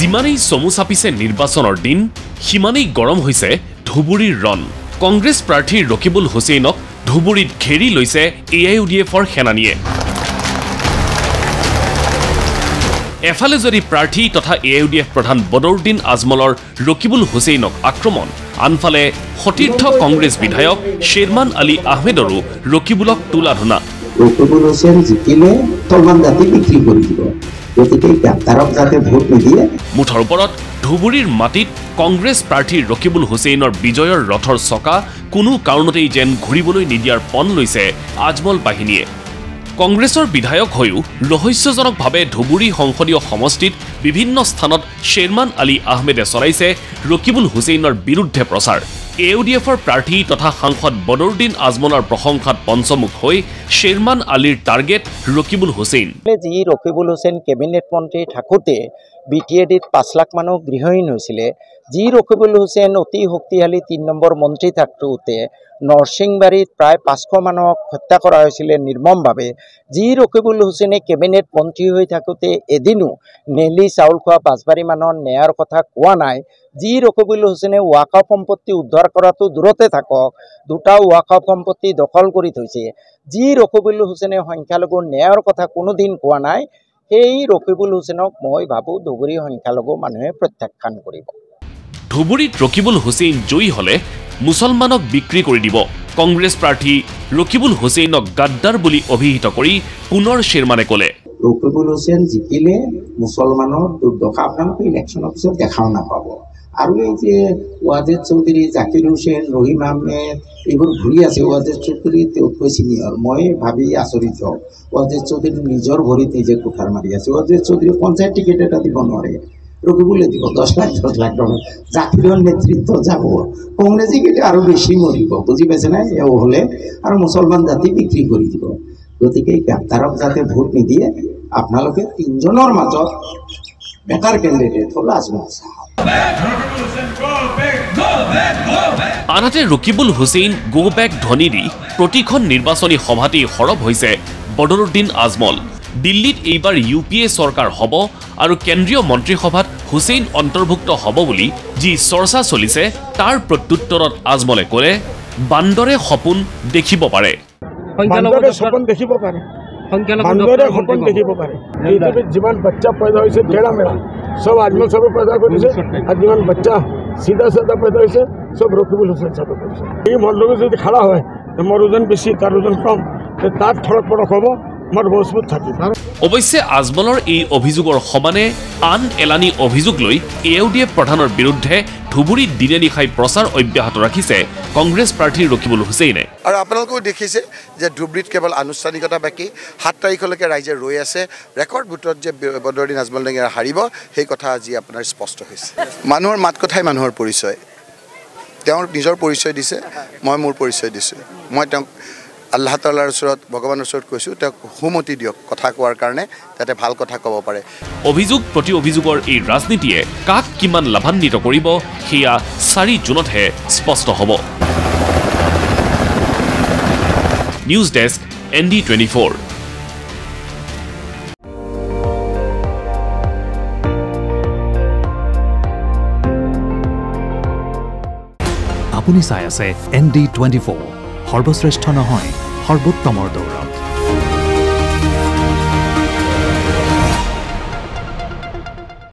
যিমানেই চমু চাপিছে নিৰ্বাচনৰ দিন সিমানেই গৰম হৈছে ধুবুৰীৰ ৰণ কংগ্ৰেছ প্ৰাৰ্থী ৰকিবুল হুছেইনক ধুবুৰীত ঘেৰি লৈছে AIUDFৰ সেনানীয়ে এফালে যদি প্ৰাৰ্থী তথা AIUDF প্ৰধান বদৰুদ্দিন আজমলৰ ৰকিবুল হুছেইনক আক্ৰমণ আনফালে সতীৰ্থ কংগ্ৰেছ বিধায়ক শ্বেৰমান আলী আহমেদৰো ৰকিবুলক তোলাধুনা ৰকিবুল হুছেইন জিকিলে তলমান জাতি বিক্ৰী কৰি দিব গতিকে গ্ৰেপ্তাৰক যাতে ভোট নিদিয়ে মুঠৰ ওপৰত ধুবুৰীৰ মাটিত কংগ্ৰেছ প্ৰাৰ্থী ৰকিবুল হুছেইনৰ বিজয়ৰ ৰথৰ চকা কোনো কাৰণতেই যেন ঘূৰিবলৈ নিদিয়াৰ পণ লৈছে আজমল বাহিনীয়ে কংগ্ৰেছৰ বিধায়ক হৈও ৰহস্যজনকভাৱে ধুবুৰী সংসদীয় সমষ্টিত বিভিন্ন স্থানত শ্বেৰমান আলী আহমেদে চলাইছে ৰকিবুল হুছেইনৰ বিৰুদ্ধে প্ৰচাৰ AIUDFৰ প্ৰাৰ্থী তথা সাংসদ বদৰুদ্দিন আজমলৰ প্ৰশংসাত পঞ্চমুখ হৈ শ্বেৰমান আলীৰ টাৰ্গেট ৰকিবুল হুছেইন যি ৰকিবুল হুছেইন কেবিনেট মন্ত্ৰী থাকোঁতে BTADত 5 লাখ মানুহ গৃহহীন হৈছিলে যি ৰকিবুল হুছেইন অতি শক্তিশালী 3 নম্বৰ মন্ত্ৰী থাকোঁতে নৰসিংবাৰীত প্ৰায় 500 মানুহক হত্যা কৰা হৈছিলে নিৰ্মমভাৱে যি ৰকিবুল হুছেইনে কেবিনেট মন্ত্ৰী হৈ থাকোঁতে এদিনো নেলি চাউল খোৱা বাছবাৰী মানুহৰ ন্যায়ৰ কথা কোৱা নাই যি ৰকিবুল হুছেইনে ৱাকফ সম্পত্তি উদ্ধাৰ কৰাটো দূৰতে থাকক দুটা ৱাকফ সম্পত্তি দখল কৰি থৈছে যি ৰকিবুল হুছেইনে সংখ্যালঘু ন্যায়ৰ কথা কোনোদিন কোৱা নাই সেই ৰকিবুল হুছেইনক মই ভাবো ধুবুৰী সংখ্যালঘু মানুহে প্ৰত্যাখ্যান কৰিব ধুবুৰীত ৰকিবুল হুছেইন জয়ী হলে মুছলমানক বিক্ৰী কৰি দিব কংগ্ৰেছ প্ৰাৰ্থী ৰকিবুল হুছেইনক গাদ্দাৰ বুলি অভিহিত কৰি পুনৰ শ্বেৰমানে ক'লে ৰকিবুল হুছেইন জিকিলে মুছলমানৰ দুৰ্দশা আপোনালোকে ইলেকশ্যনৰ পিছত দেখাও নাপাব আৰু এই যে ৱাজেদ চৌধুৰী জাকিৰ হুছেইন ৰহিম আহমেদ এইবোৰ ঘূৰি আছে ৱাজেদ চৌধুৰী তেওঁতকৈ চিনিয়ৰ মই ভাবি আচৰিত হওঁ ৱাজেদ চৌধুৰী নিজৰ ভৰিত নিজে কুঠাৰ মাৰি আছে ৱাজেদ চৌধুৰী পঞ্চায়ত টিকেট এটা দিব নোৱাৰে ৰকিবুলে দিব 10 লাখ টকা জাকিৰৰ নেতৃত্ব যাব কংগ্ৰেছে কিন্তু আৰু বেছি মৰিব বুজি পাইছে না এও হলে আৰু মুছলমান জাতি বিক্ৰী কৰি দিব গতিকে গ্ৰেপ্তাৰক যাতে ভোট নিদিয়ে আপোনালোকে তিনজনৰ মাজত বেটাৰ কেণ্ডিডেট হ'ল আজমল সাহেব আনহাতে ৰকিবুল হুছেইন গো বেক ধ্বনি দি প্ৰতিখন নিৰ্বাচনী সভাতেই সৰব হৈছে বদৰুদ্দিন আজমল দিল্লীত এইবাৰ UPA চৰকাৰ হ'ব আৰু কেন্দ্ৰীয় মন্ত্ৰীসভাত হুছেইন অন্তৰ্ভুক্ত হ'ব বুলি যি চৰ্চা চলিছে তাৰ প্ৰত্যুত্তৰত আজমলে ক'লে বান্দৰে সপোন দেখিব পাৰে যিমান বাচ্চা পয়দা হৈছে টেৰা মেৰা সব আজমল সাহেব পয়দা কৰিছে আৰু যিমান বাচ্চা সিধা সাদা পয়দা হৈছে সব ৰকিবুল হুছেইন সাহেব কৰিছে এই মণ্ডলকে যদি খাৰা হয় মোৰ ওজন বেছি তাৰ ওজন কম তাত ফৰক পৰক হ'ব অৱশ্যে আজমলৰ এই অভিযোগৰ সমানে আন এলানি অভিযোগ লৈ AIUDF প্ৰধানৰ বিৰুদ্ধে ধুবুৰীত দিনে নিশাই প্ৰচাৰ অব্যাহত ৰাখিছে কংগ্ৰেছ প্ৰাৰ্থী ৰকিবুল হুছেইনে আৰু আপোনালোকেও দেখিছে যে ধুবুৰীত কেৱল আনুষ্ঠানিকতা বাকী 7 তাৰিখলৈকে ৰাইজে ৰৈ আছে ৰেকৰ্ড ভোটত যে বদৰুদ্দিন আজমল ডাঙৰীয়া হাৰিব সেই কথা আজি আপোনাৰ স্পষ্ট হৈছে মানুহৰ মাত কথাই মানুহৰ পৰিচয় তেওঁৰ নিজৰ পৰিচয় দিছে মই মোৰ পৰিচয় দিছোঁ মই তেওঁক আল্লাহ তাআলাৰ ওচৰত ভগৱানৰ ওচৰত কৈছোঁ তেওঁক হুমতি দিয়ক কথা কোৱাৰ কাৰণে যাতে ভাল কথা ক'ব পাৰে অভিযোগ প্ৰতি অভিযোগৰ এই ৰাজনীতিয়ে কাক কিমান লাভান্বিত কৰিব সেয়া 4 জুনতহে স্পষ্ট হ'ব নিউজ ডেস্ক ND24 আপুনি চাই আছে ND24 সৰ্বশ্ৰেষ্ঠ নহয় সৰ্বোত্তমৰ দৌৰ